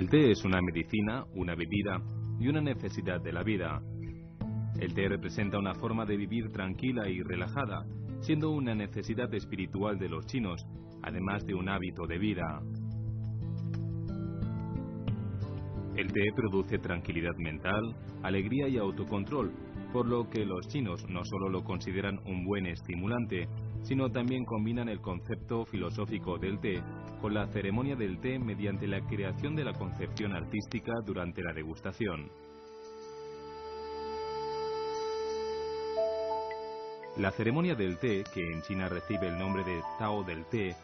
El té es una medicina, una bebida y una necesidad de la vida. El té representa una forma de vivir tranquila y relajada, siendo una necesidad espiritual de los chinos, además de un hábito de vida. El té produce tranquilidad mental, alegría y autocontrol, por lo que los chinos no solo lo consideran un buen estimulante, sino también combinan el concepto filosófico del té con la ceremonia del té mediante la creación de la concepción artística durante la degustación. La ceremonia del té, que en China recibe el nombre de Tao del té,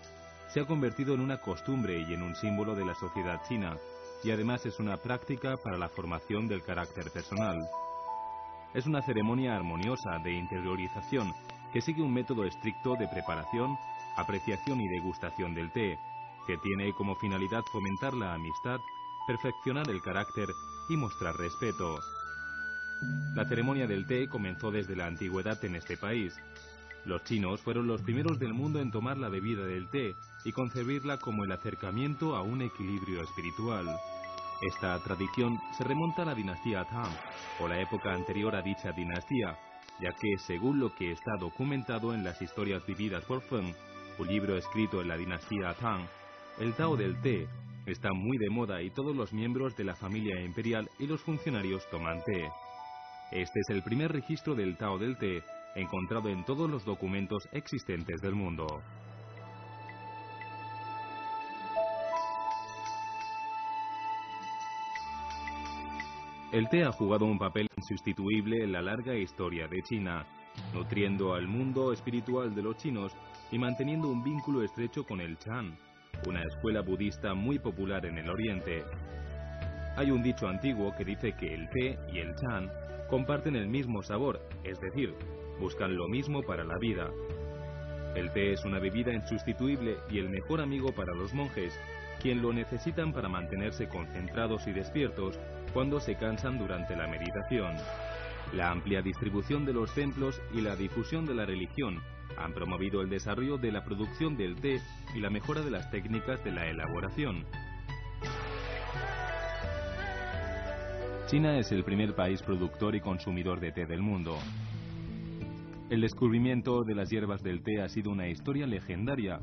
se ha convertido en una costumbre y en un símbolo de la sociedad china, y además es una práctica para la formación del carácter personal. Es una ceremonia armoniosa de interiorización que sigue un método estricto de preparación, apreciación y degustación del té, que tiene como finalidad fomentar la amistad, perfeccionar el carácter y mostrar respeto. La ceremonia del té comenzó desde la antigüedad en este país. Los chinos fueron los primeros del mundo en tomar la bebida del té y concebirla como el acercamiento a un equilibrio espiritual. Esta tradición se remonta a la dinastía Tang, o la época anterior a dicha dinastía, ya que, según lo que está documentado en las historias vividas por Feng, un libro escrito en la dinastía Tang, el Tao del té está muy de moda y todos los miembros de la familia imperial y los funcionarios toman té. Este es el primer registro del Tao del té encontrado en todos los documentos existentes del mundo. El té ha jugado un papel insustituible en la larga historia de China, nutriendo al mundo espiritual de los chinos y manteniendo un vínculo estrecho con el Chan, una escuela budista muy popular en el Oriente. Hay un dicho antiguo que dice que el té y el Chan comparten el mismo sabor, es decir, buscan lo mismo para la vida. El té es una bebida insustituible y el mejor amigo para los monjes, quien lo necesitan para mantenerse concentrados y despiertos cuando se cansan durante la meditación. La amplia distribución de los templos y la difusión de la religión han promovido el desarrollo de la producción del té y la mejora de las técnicas de la elaboración. China es el primer país productor y consumidor de té del mundo. El descubrimiento de las hierbas del té ha sido una historia legendaria.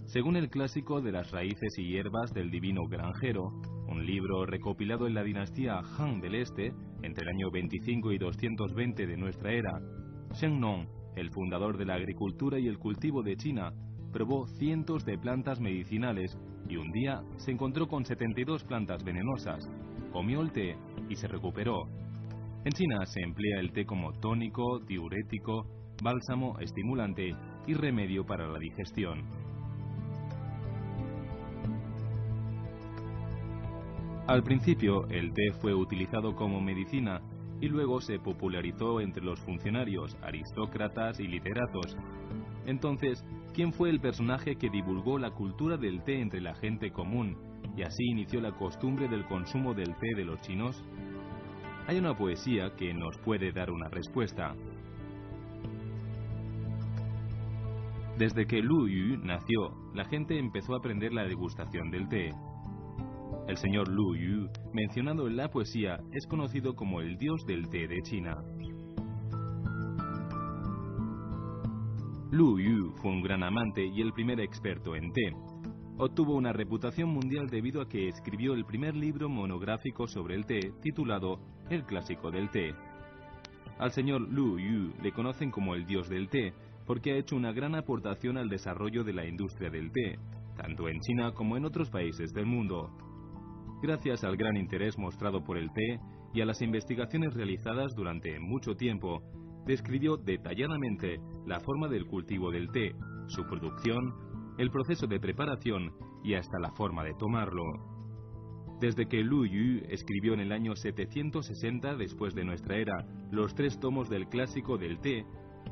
Según el clásico de las raíces y hierbas del divino granjero, un libro recopilado en la dinastía Han del Este, entre el año 25 y 220 de nuestra era, Shen Nong, el fundador de la agricultura y el cultivo de China, probó cientos de plantas medicinales y un día se encontró con 72 plantas venenosas, comió el té y se recuperó. En China se emplea el té como tónico, diurético, bálsamo, estimulante y remedio para la digestión. Al principio, el té fue utilizado como medicina y luego se popularizó entre los funcionarios, aristócratas y literatos. Entonces, ¿quién fue el personaje que divulgó la cultura del té entre la gente común y así inició la costumbre del consumo del té de los chinos? Hay una poesía que nos puede dar una respuesta. Desde que Lu Yu nació, la gente empezó a aprender la degustación del té. El señor Lu Yu, mencionado en la poesía, es conocido como el dios del té de China. Lu Yu fue un gran amante y el primer experto en té. Obtuvo una reputación mundial debido a que escribió el primer libro monográfico sobre el té, titulado El Clásico del Té. Al señor Lu Yu le conocen como el dios del té, porque ha hecho una gran aportación al desarrollo de la industria del té, tanto en China como en otros países del mundo. Gracias al gran interés mostrado por el té y a las investigaciones realizadas durante mucho tiempo, describió detalladamente la forma del cultivo del té, su producción, el proceso de preparación y hasta la forma de tomarlo. Desde que Lu Yu escribió en el año 760 después de nuestra era los 3 tomos del Clásico del Té,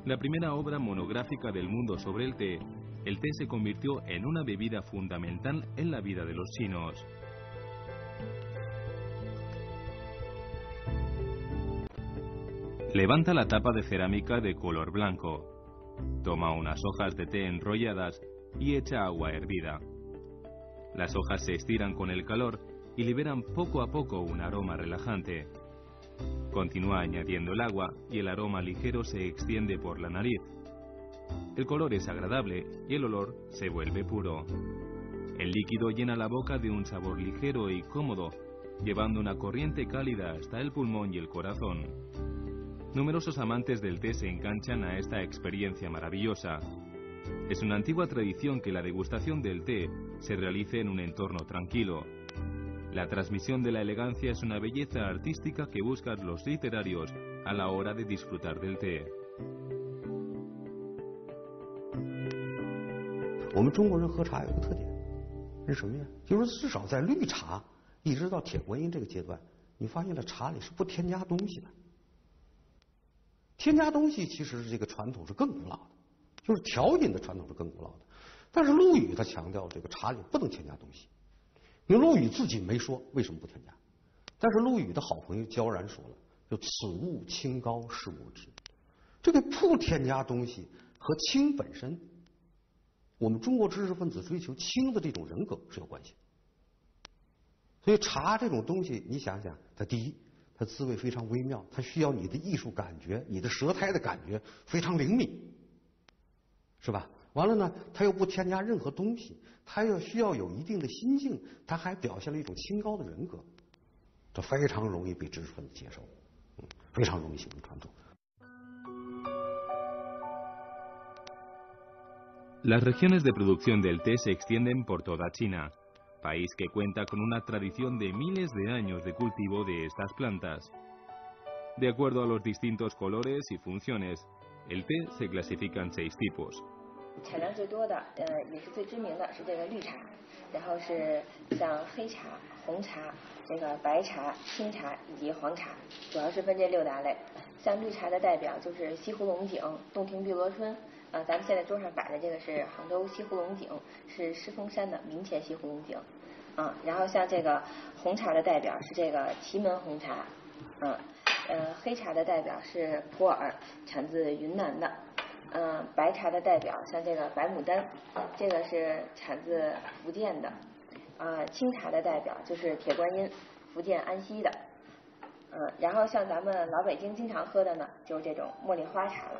la primera obra monográfica del mundo sobre el té se convirtió en una bebida fundamental en la vida de los chinos. Levanta la tapa de cerámica de color blanco. Toma unas hojas de té enrolladas y echa agua hervida. Las hojas se estiran con el calor y liberan poco a poco un aroma relajante. Continúa añadiendo el agua y el aroma ligero se extiende por la nariz. El color es agradable y el olor se vuelve puro. El líquido llena la boca de un sabor ligero y cómodo, llevando una corriente cálida hasta el pulmón y el corazón. Numerosos amantes del té se enganchan a esta experiencia maravillosa. Es una antigua tradición que la degustación del té se realice en un entorno tranquilo. La transmisión de la elegancia es una belleza artística que buscan los literarios a la hora de disfrutar del té. 我们中国人喝茶有一个特点，是什么呀？就是至少在绿茶一直到铁观音这个阶段，你发现了茶里是不添加东西的。添加东西其实是这个传统是更古老的，就是调饮的传统是更古老的。但是陆羽他强调这个茶里不能添加东西，因为陆羽自己没说为什么不添加，但是陆羽的好朋友焦然说了，就此物清高是无知。这个不添加东西和清本身。 我们中国知识分子追求清的这种人格是有关系的，所以茶这种东西，你想想，它第一，它滋味非常微妙，它需要你的艺术感觉，你的舌苔的感觉非常灵敏，是吧？完了呢，它又不添加任何东西，它又需要有一定的心境，它还表现了一种清高的人格，这非常容易被知识分子接受，非常容易形成传统。 Las regiones de producción del té se extienden por toda China, país que cuenta con una tradición de miles de años de cultivo de estas plantas. De acuerdo a los distintos colores y funciones, el té se clasifica en 6 tipos. 产量最多的，也是最知名的是这个绿茶，然后是像黑茶、红茶、这个白茶、青茶以及黄茶，主要是分这6大类。像绿茶的代表就是西湖龙井、洞庭碧螺春。 咱们现在桌上摆的这个是杭州西湖龙井，是狮峰山的明前西湖龙井，然后像这个红茶的代表是这个祁门红茶，黑茶的代表是普洱，产自云南的，白茶的代表像这个白牡丹，这个是产自福建的，青茶的代表就是铁观音，福建安溪的，然后像咱们老北京经常喝的呢，就是这种茉莉花茶了。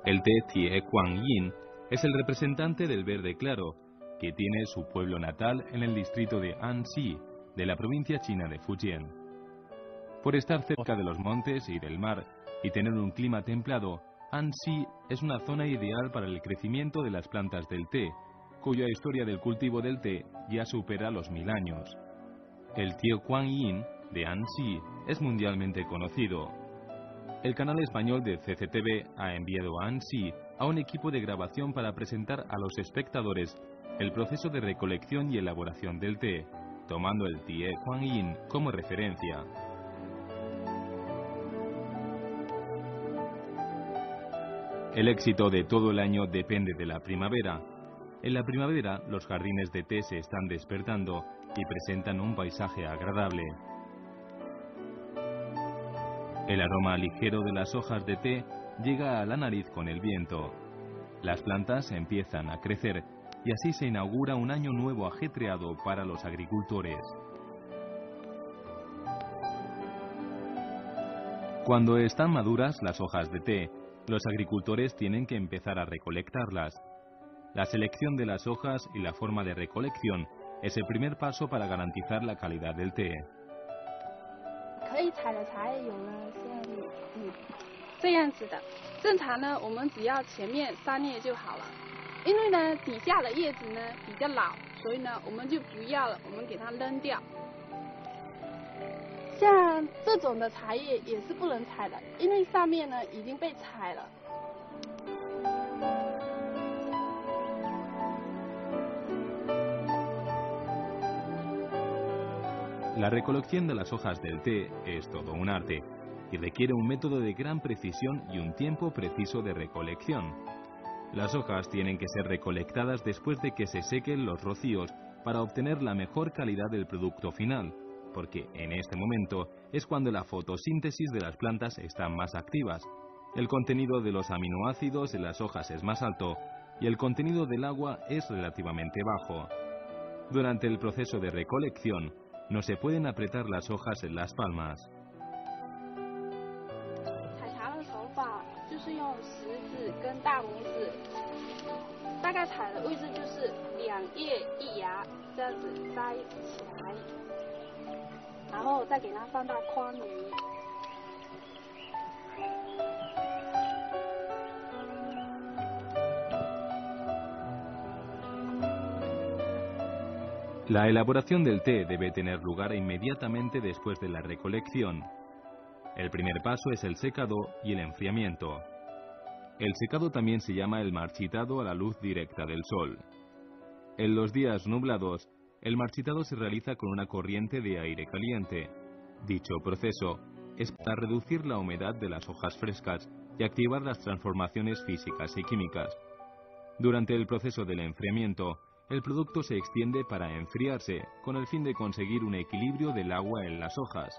El té Tie Kuan Yin es el representante del verde claro, que tiene su pueblo natal en el distrito de Anxi, de la provincia china de Fujian. Por estar cerca de los montes y del mar y tener un clima templado, Anxi es una zona ideal para el crecimiento de las plantas del té, cuya historia del cultivo del té ya supera los 1000 años. El Tie Kuan Yin de Anxi es mundialmente conocido. El canal español de CCTV ha enviado a Anxi a un equipo de grabación para presentar a los espectadores el proceso de recolección y elaboración del té, tomando el Tie Kuan Yin como referencia. El éxito de todo el año depende de la primavera. En la primavera, los jardines de té se están despertando y presentan un paisaje agradable. El aroma ligero de las hojas de té llega a la nariz con el viento. Las plantas empiezan a crecer y así se inaugura un año nuevo ajetreado para los agricultores. Cuando están maduras las hojas de té, los agricultores tienen que empezar a recolectarlas. La selección de las hojas y la forma de recolección es el primer paso para garantizar la calidad del té. 可以采的茶叶有了像这样子的，正常呢，我们只要前面3叶就好了。因为呢，底下的叶子呢比较老，所以呢，我们就不要了，我们给它扔掉。像这种的茶叶也是不能采的，因为上面呢已经被采了。 La recolección de las hojas del té es todo un arte y requiere un método de gran precisión y un tiempo preciso de recolección. Las hojas tienen que ser recolectadas después de que se sequen los rocíos para obtener la mejor calidad del producto final, porque en este momento es cuando la fotosíntesis de las plantas están más activas. El contenido de los aminoácidos en las hojas es más alto y el contenido del agua es relativamente bajo. Durante el proceso de recolección, no se pueden apretar las hojas en las palmas. 采茶的手法就是用食指跟大拇指，大概采的位置就是2叶1芽这样子摘起来，然后再给它放到筐里。 La elaboración del té debe tener lugar inmediatamente después de la recolección. El primer paso es el secado y el enfriamiento. El secado también se llama el marchitado a la luz directa del sol. En los días nublados, el marchitado se realiza con una corriente de aire caliente. Dicho proceso es para reducir la humedad de las hojas frescas y activar las transformaciones físicas y químicas. Durante el proceso del enfriamiento, el producto se extiende para enfriarse, con el fin de conseguir un equilibrio del agua en las hojas.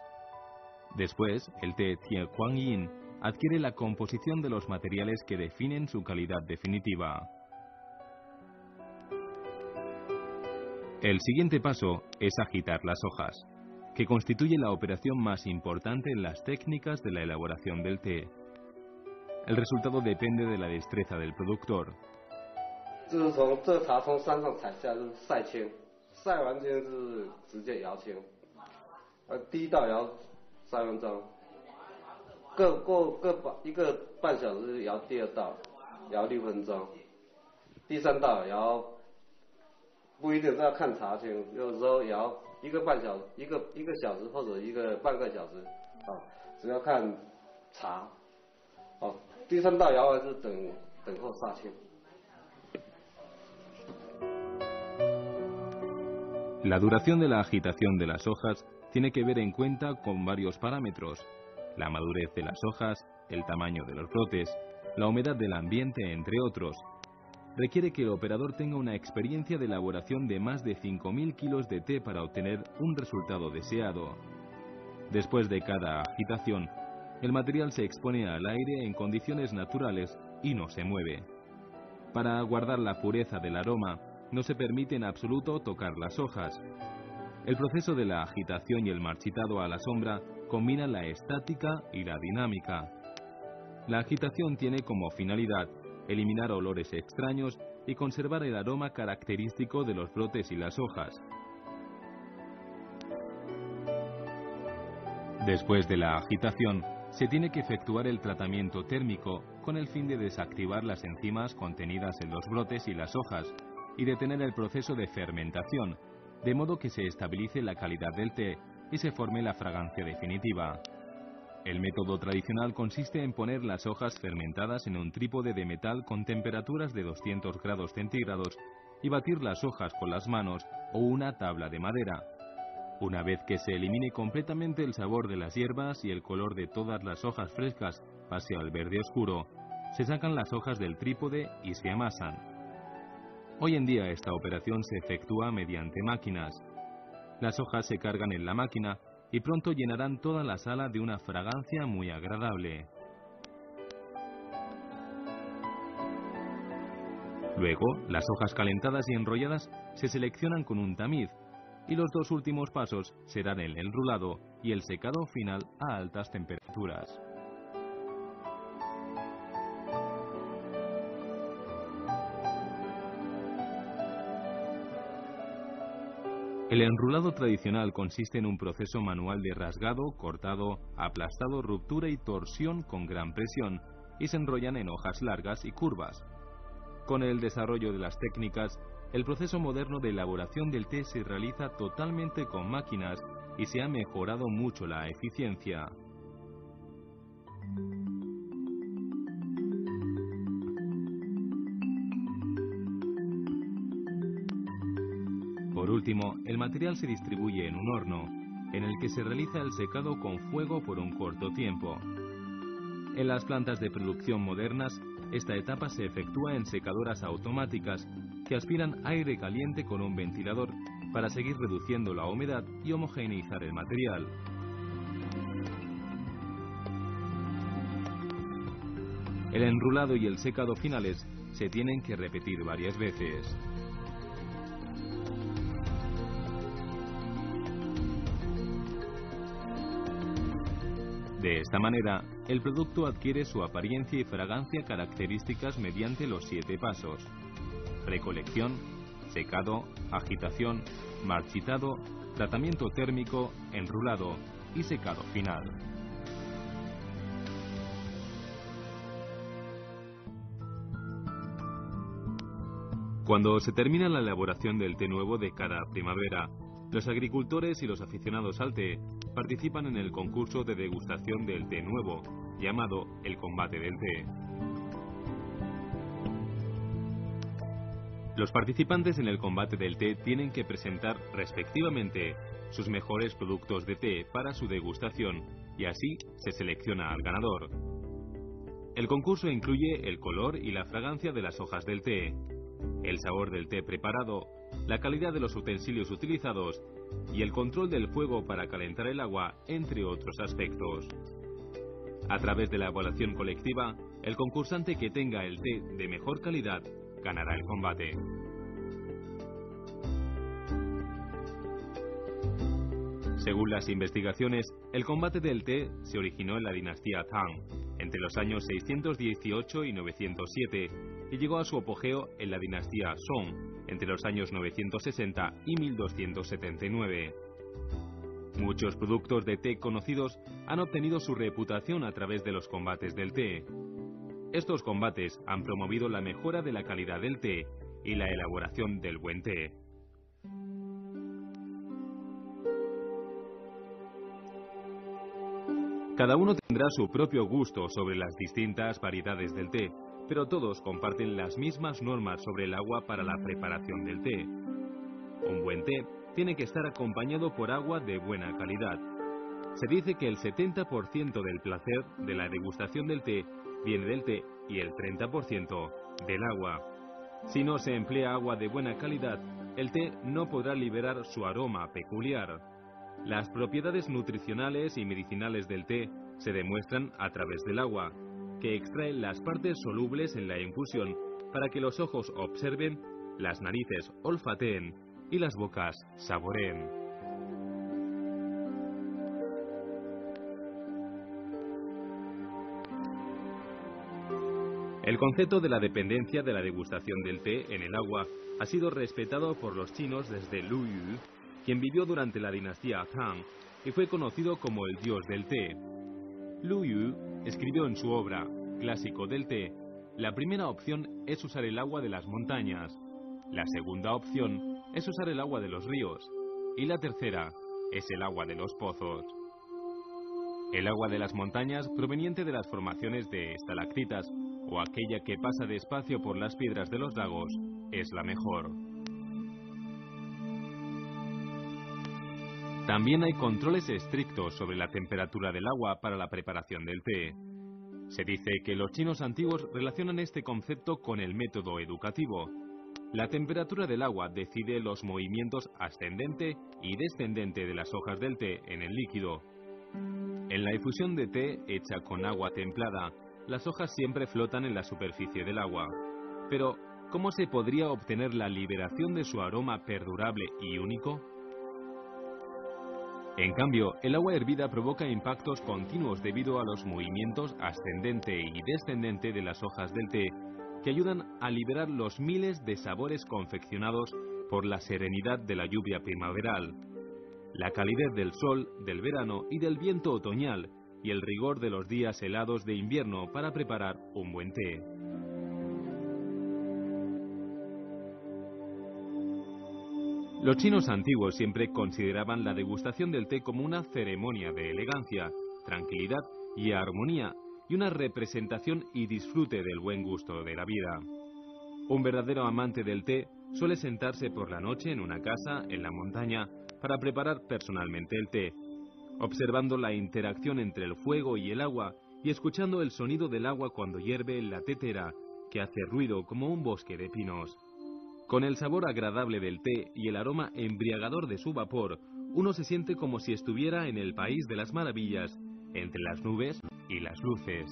Después, el té Tie Huang Yin adquiere la composición de los materiales que definen su calidad definitiva. El siguiente paso es agitar las hojas, que constituye la operación más importante en las técnicas de la elaboración del té. El resultado depende de la destreza del productor. 就是从这茶从山上采下就是晒青，晒完青是直接摇青，第一道摇3分钟，一个半小时摇第二道，摇6分钟，第3道摇不一定要看茶青，有时候摇一个小时或者半个小时，只要看茶，第3道摇完是等候杀青。 La duración de la agitación de las hojas tiene que ver en cuenta con varios parámetros: la madurez de las hojas, el tamaño de los brotes, la humedad del ambiente, entre otros. Requiere que el operador tenga una experiencia de elaboración de más de 5.000 kilos de té para obtener un resultado deseado. Después de cada agitación, el material se expone al aire en condiciones naturales y no se mueve. Para guardar la pureza del aroma, no se permite en absoluto tocar las hojas. El proceso de la agitación y el marchitado a la sombra combina la estática y la dinámica. La agitación tiene como finalidad eliminar olores extraños y conservar el aroma característico de los brotes y las hojas. Después de la agitación, se tiene que efectuar el tratamiento térmico con el fin de desactivar las enzimas contenidas en los brotes y las hojas y detener el proceso de fermentación, de modo que se estabilice la calidad del té y se forme la fragancia definitiva. El método tradicional consiste en poner las hojas fermentadas en un trípode de metal con temperaturas de 200 grados centígrados y batir las hojas con las manos o una tabla de madera. Una vez que se elimine completamente el sabor de las hierbas y el color de todas las hojas frescas pase al verde oscuro, se sacan las hojas del trípode y se amasan. Hoy en día esta operación se efectúa mediante máquinas. Las hojas se cargan en la máquina y pronto llenarán toda la sala de una fragancia muy agradable. Luego, las hojas calentadas y enrolladas se seleccionan con un tamiz y los dos últimos pasos serán el enrulado y el secado final a altas temperaturas. El enrulado tradicional consiste en un proceso manual de rasgado, cortado, aplastado, ruptura y torsión con gran presión, y se enrollan en hojas largas y curvas. Con el desarrollo de las técnicas, el proceso moderno de elaboración del té se realiza totalmente con máquinas y se ha mejorado mucho la eficiencia. Por último, el material se distribuye en un horno, en el que se realiza el secado con fuego por un corto tiempo. En las plantas de producción modernas, esta etapa se efectúa en secadoras automáticas que aspiran aire caliente con un ventilador para seguir reduciendo la humedad y homogeneizar el material. El enrulado y el secado finales se tienen que repetir varias veces. De esta manera, el producto adquiere su apariencia y fragancia características mediante los 7 pasos: recolección, secado, agitación, marchitado, tratamiento térmico, enrulado y secado final. Cuando se termina la elaboración del té nuevo de cada primavera, los agricultores y los aficionados al té participan en el concurso de degustación del té nuevo, llamado el combate del té. Los participantes en el combate del té tienen que presentar respectivamente sus mejores productos de té para su degustación y así se selecciona al ganador. El concurso incluye el color y la fragancia de las hojas del té, el sabor del té preparado, la calidad de los utensilios utilizados y el control del fuego para calentar el agua, entre otros aspectos. A través de la evaluación colectiva, el concursante que tenga el té de mejor calidad ganará el combate. Según las investigaciones, el combate del té se originó en la dinastía Tang, entre los años 618 y 907, y llegó a su apogeo en la dinastía Song, entre los años 960 y 1279. Muchos productos de té conocidos han obtenido su reputación a través de los combates del té. Estos combates han promovido la mejora de la calidad del té y la elaboración del buen té. Cada uno tendrá su propio gusto sobre las distintas variedades del té, pero todos comparten las mismas normas sobre el agua para la preparación del té. Un buen té tiene que estar acompañado por agua de buena calidad. Se dice que el 70% del placer de la degustación del té viene del té y el 30% del agua. Si no se emplea agua de buena calidad, el té no podrá liberar su aroma peculiar. Las propiedades nutricionales y medicinales del té se demuestran a través del agua, que extrae las partes solubles en la infusión para que los ojos observen, las narices olfateen y las bocas saboreen. El concepto de la dependencia de la degustación del té en el agua ha sido respetado por los chinos desde Lu Yu, quien vivió durante la dinastía Tang y fue conocido como el dios del té. Lu Yu escribió en su obra Clásico del té: la primera opción es usar el agua de las montañas, la segunda opción es usar el agua de los ríos y la tercera es el agua de los pozos. El agua de las montañas, proveniente de las formaciones de estalactitas o aquella que pasa despacio por las piedras de los lagos, es la mejor. También hay controles estrictos sobre la temperatura del agua para la preparación del té. Se dice que los chinos antiguos relacionan este concepto con el método educativo. La temperatura del agua decide los movimientos ascendente y descendente de las hojas del té en el líquido. En la infusión de té hecha con agua templada, las hojas siempre flotan en la superficie del agua. Pero, ¿cómo se podría obtener la liberación de su aroma perdurable y único? En cambio, el agua hervida provoca impactos continuos debido a los movimientos ascendente y descendente de las hojas del té, que ayudan a liberar los miles de sabores confeccionados por la serenidad de la lluvia primaveral, la calidez del sol, del verano y del viento otoñal, y el rigor de los días helados de invierno para preparar un buen té. Los chinos antiguos siempre consideraban la degustación del té como una ceremonia de elegancia, tranquilidad y armonía, y una representación y disfrute del buen gusto de la vida. Un verdadero amante del té suele sentarse por la noche en una casa en la montaña para preparar personalmente el té, observando la interacción entre el fuego y el agua y escuchando el sonido del agua cuando hierve en la tetera, que hace ruido como un bosque de pinos. Con el sabor agradable del té y el aroma embriagador de su vapor, uno se siente como si estuviera en el país de las maravillas, entre las nubes y las luces.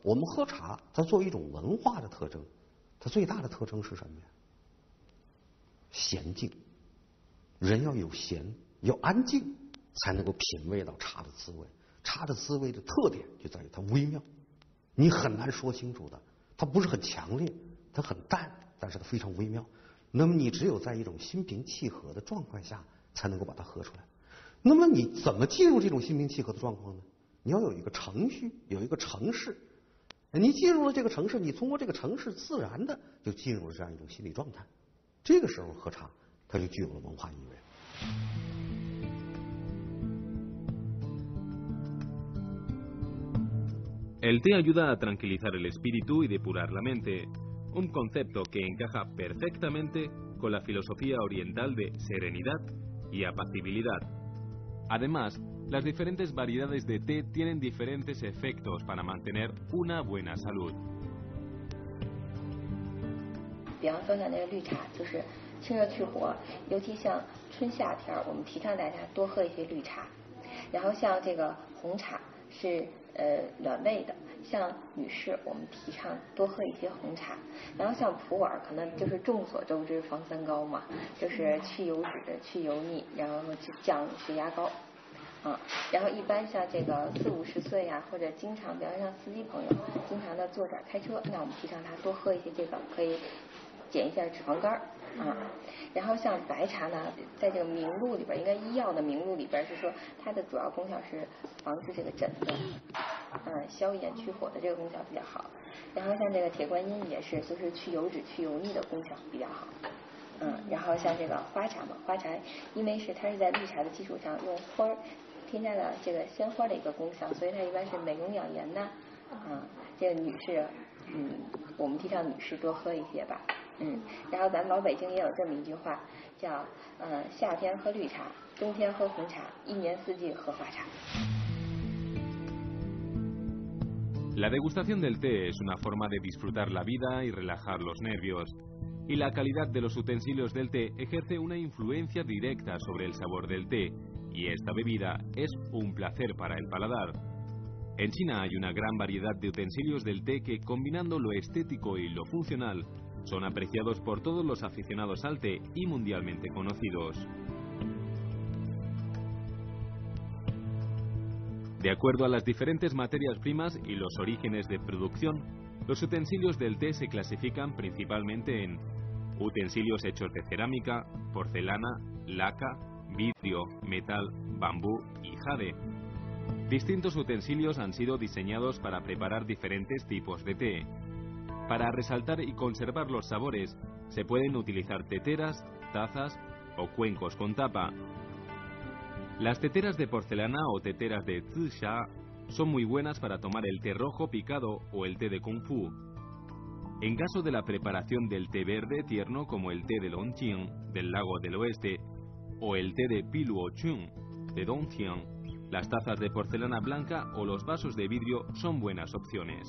我们喝茶，它作为一种文化的特征，它最大的特征是什么呀？娴静、人要有闲，要安静，才能够品味到茶的滋味。茶的滋味的特点就在于它微妙，你很难说清楚的。它不是很强烈，它很淡，但是它非常微妙。那么你只有在一种心平气和的状况下，才能够把它喝出来。那么你怎么进入这种心平气和的状况呢？你要有一个程序，有一个程式。你进入了这个城市，你通过这个城市自然的就进入了这样一种心理状态。这个时候喝茶，它就具有了文化意味。El té ayuda a tranquilizar el espíritu y depurar la mente, un concepto que encaja perfectamente con la filosofía oriental de serenidad y apacibilidad. Además, las diferentes variedades de té tienen diferentes efectos para mantener una buena salud. 比方说呢，那个绿茶就是清热去火，尤其像春夏天我们提倡大家多喝一些绿茶。然后像这个红茶是暖胃的，像女士我们提倡多喝一些红茶。然后像普洱可能就是众所周知防三高嘛，就是去油脂、去油腻，然后降血压高。然后一般像这个40-50岁呀，或者经常，比方像司机朋友经常的坐这儿开车，那我们提倡他多喝一些这个，可以减一下脂肪肝然后像白茶呢，在这个名录里边，应该医药的名录里边是说它的主要功效是防治这个疹子，消炎去火的这个功效比较好。然后像这个铁观音也是，就是去油脂、去油腻的功效比较好。然后像这个花茶嘛，花茶因为它是在绿茶的基础上用花添加了这个鲜花的一个功效，所以它一般是美容养颜呐。这个女士，我们提倡女士多喝一些吧。然后咱们老北京也有这么一句话，叫夏天喝绿茶，冬天喝红茶，一年四季喝花茶。La degustación del té es una forma de disfrutar la vida y relajar los nervios, y la calidad de los utensilios del té ejerce una influencia directa sobre el sabor del té, y esta bebida es un placer para el paladar. En China hay una gran variedad de utensilios del té que, combinando lo estético y lo funcional, son apreciados por todos los aficionados al té y mundialmente conocidos. De acuerdo a las diferentes materias primas y los orígenes de producción, los utensilios del té se clasifican principalmente en utensilios hechos de cerámica, porcelana, laca, vidrio, metal, bambú y jade. Distintos utensilios han sido diseñados para preparar diferentes tipos de té. Para resaltar y conservar los sabores, se pueden utilizar teteras, tazas o cuencos con tapa. Las teteras de porcelana o teteras de zisha son muy buenas para tomar el té rojo picado o el té de kung fu. En caso de la preparación del té verde tierno como el té de Longqing, del lago del oeste, o el té de Piluochun, de Dongtian, las tazas de porcelana blanca o los vasos de vidrio son buenas opciones.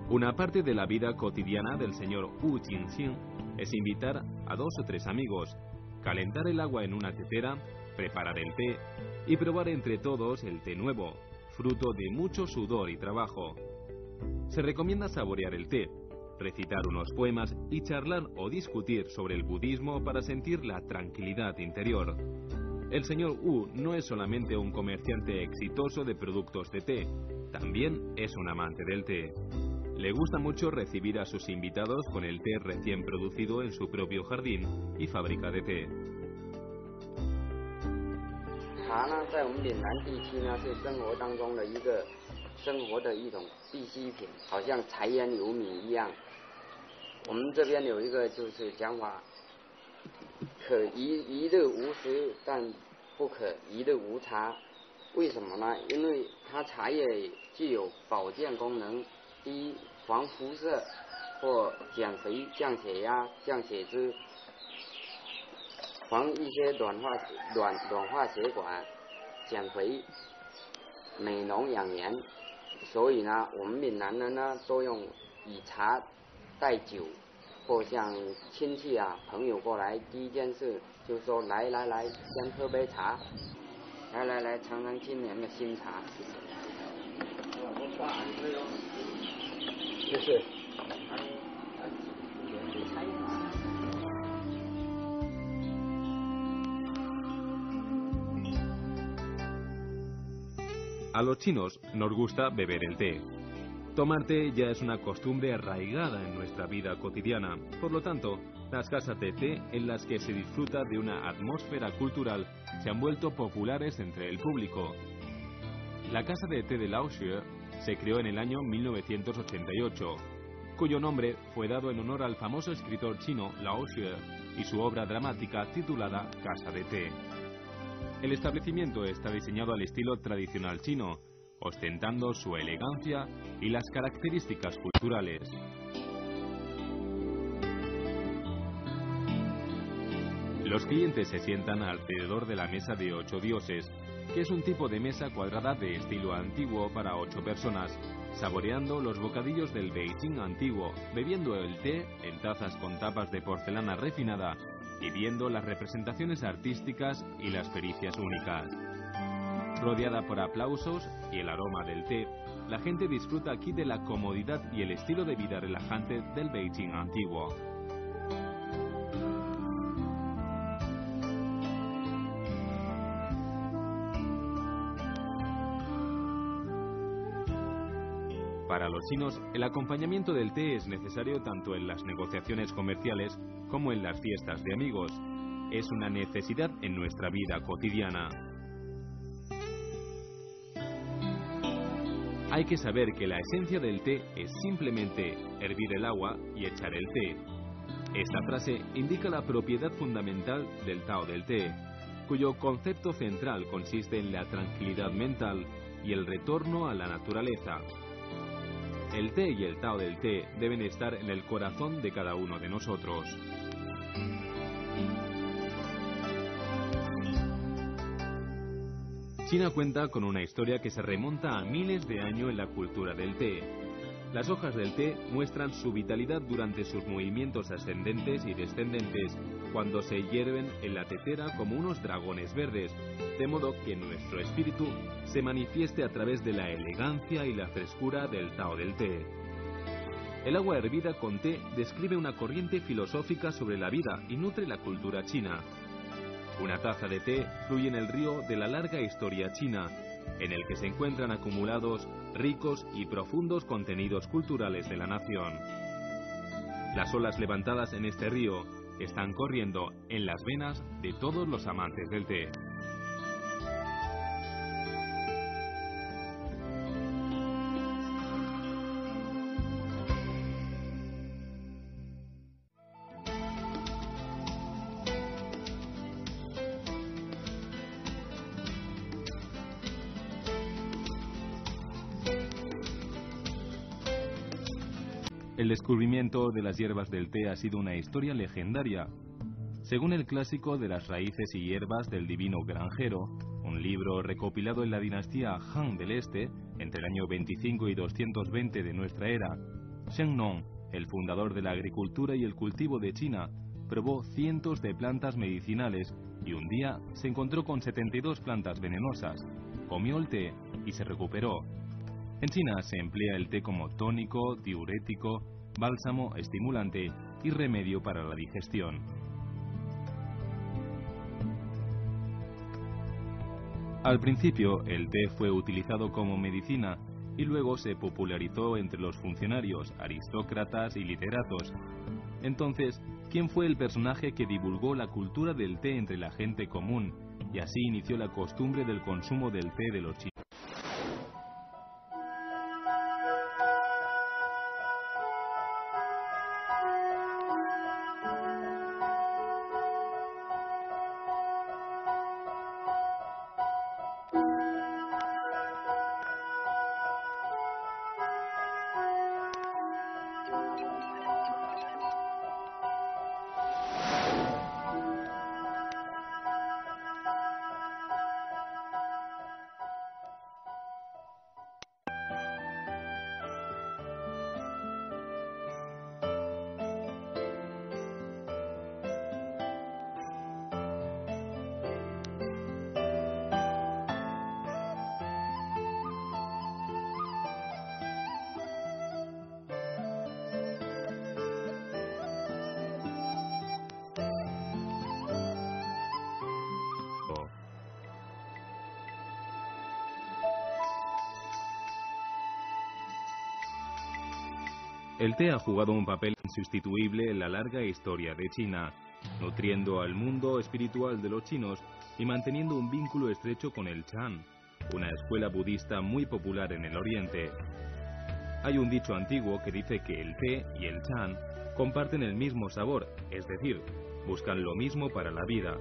Una parte de la vida cotidiana del señor Wu Jingxing es invitar a 2 o 3 amigos, calentar el agua en una tetera, preparar el té y probar entre todos el té nuevo, fruto de mucho sudor y trabajo. Se recomienda saborear el té, recitar unos poemas y charlar o discutir sobre el budismo para sentir la tranquilidad interior. El señor Wu no es solamente un comerciante exitoso de productos de té, también es un amante del té. Le gusta mucho recibir a sus invitados con el té recién producido en su propio jardín y fábrica de té. 茶呢，在我们岭南地区呢，是生活当中的一个生活的一种必需品，好像柴盐油米一样。我们这边有一个就是讲法，可一日无食，但不可一日无茶。为什么呢？因为它茶叶具有保健功能，第一，防辐射或减肥、降血压、降血脂。防一些软化血管、减肥、美容养颜，所以呢，我们闽南人呢都用以茶代酒，或像亲戚啊、朋友过来，第一件事就说来，先喝杯茶，来，尝尝今年的新茶。就是。A los chinos nos gusta beber el té. Tomar té ya es una costumbre arraigada en nuestra vida cotidiana. Por lo tanto, las casas de té en las que se disfruta de una atmósfera cultural se han vuelto populares entre el público. La casa de té de Laoshi se creó en el año 1988, cuyo nombre fue dado en honor al famoso escritor chino Lao Xue y su obra dramática titulada Casa de Té. El establecimiento está diseñado al estilo tradicional chino, ostentando su elegancia y las características culturales. Los clientes se sientan alrededor de la mesa de 8 dioses, que es un tipo de mesa cuadrada de estilo antiguo para 8 personas, saboreando los bocadillos del Beijing antiguo, bebiendo el té en tazas con tapas de porcelana refinada y viendo las representaciones artísticas y las pericias únicas. Rodeada por aplausos y el aroma del té, la gente disfruta aquí de la comodidad y el estilo de vida relajante del Beijing antiguo. Para los chinos, el acompañamiento del té es necesario tanto en las negociaciones comerciales como en las fiestas de amigos. Es una necesidad en nuestra vida cotidiana. Hay que saber que la esencia del té es simplemente hervir el agua y echar el té. Esta frase indica la propiedad fundamental del Tao del té, cuyo concepto central consiste en la tranquilidad mental y el retorno a la naturaleza. El té y el Tao del té deben estar en el corazón de cada uno de nosotros. China cuenta con una historia que se remonta a miles de años en la cultura del té. Las hojas del té muestran su vitalidad durante sus movimientos ascendentes y descendentes, cuando se hierven en la tetera como unos dragones verdes, de modo que nuestro espíritu se manifieste a través de la elegancia y la frescura del Tao del té. El agua hervida con té describe una corriente filosófica sobre la vida y nutre la cultura china. Una taza de té fluye en el río de la larga historia china, en el que se encuentran acumulados ricos y profundos contenidos culturales de la nación. Las olas levantadas en este río están corriendo en las venas de todos los amantes del té. El descubrimiento de las hierbas del té ha sido una historia legendaria. Según el clásico de las raíces y hierbas del divino granjero, un libro recopilado en la dinastía Han del Este, entre el año 25 y 220 de nuestra era, Shen Nong, el fundador de la agricultura y el cultivo de China, probó cientos de plantas medicinales y un día se encontró con 72 plantas venenosas, comió el té y se recuperó. En China se emplea el té como tónico, diurético, bálsamo, estimulante y remedio para la digestión. Al principio, el té fue utilizado como medicina y luego se popularizó entre los funcionarios, aristócratas y literatos. Entonces, ¿quién fue el personaje que divulgó la cultura del té entre la gente común y así inició la costumbre del consumo del té de los chinos? El té ha jugado un papel insustituible en la larga historia de China, nutriendo al mundo espiritual de los chinos y manteniendo un vínculo estrecho con el Chan, una escuela budista muy popular en el Oriente. Hay un dicho antiguo que dice que el té y el Chan comparten el mismo sabor, es decir, buscan lo mismo para la vida.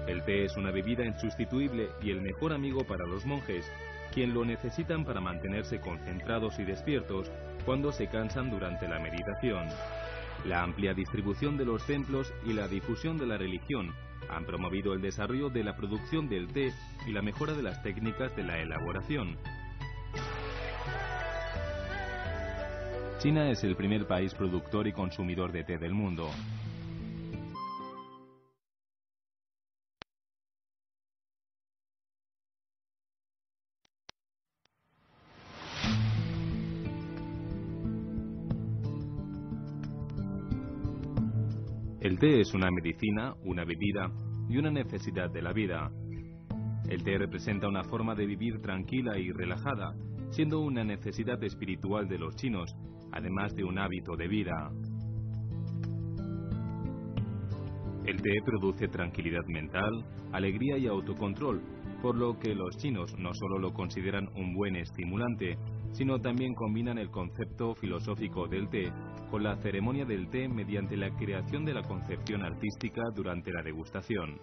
El té es una bebida insustituible y el mejor amigo para los monjes, quien lo necesitan para mantenerse concentrados y despiertos cuando se cansan durante la meditación. La amplia distribución de los templos y la difusión de la religión han promovido el desarrollo de la producción del té y la mejora de las técnicas de la elaboración. China es el primer país productor y consumidor de té del mundo. El té es una medicina, una bebida y una necesidad de la vida. El té representa una forma de vivir tranquila y relajada, siendo una necesidad espiritual de los chinos, además de un hábito de vida. El té produce tranquilidad mental, alegría y autocontrol, por lo que los chinos no solo lo consideran un buen estimulante, sino también combinan el concepto filosófico del té con la ceremonia del té mediante la creación de la concepción artística durante la degustación.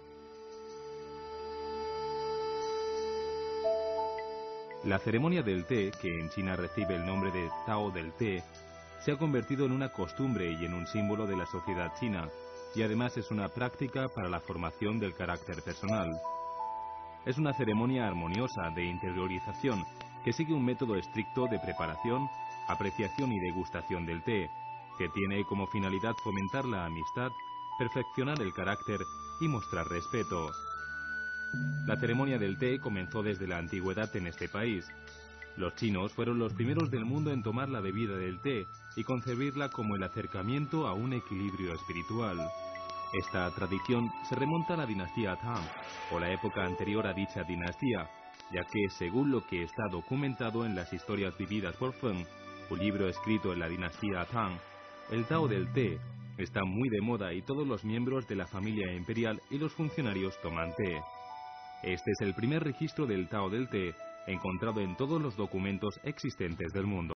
La ceremonia del té, que en China recibe el nombre de Tao del té, se ha convertido en una costumbre y en un símbolo de la sociedad china, y además es una práctica para la formación del carácter personal. Es una ceremonia armoniosa de interiorización que sigue un método estricto de preparación, apreciación y degustación del té, que tiene como finalidad fomentar la amistad, perfeccionar el carácter y mostrar respeto. La ceremonia del té comenzó desde la antigüedad en este país. Los chinos fueron los primeros del mundo en tomar la bebida del té y concebirla como el acercamiento a un equilibrio espiritual. Esta tradición se remonta a la dinastía Tang, o la época anterior a dicha dinastía, ya que, según lo que está documentado en las historias vividas por Feng, un libro escrito en la dinastía Tang, el Tao del té está muy de moda y todos los miembros de la familia imperial y los funcionarios toman té. Este es el primer registro del Tao del té encontrado en todos los documentos existentes del mundo.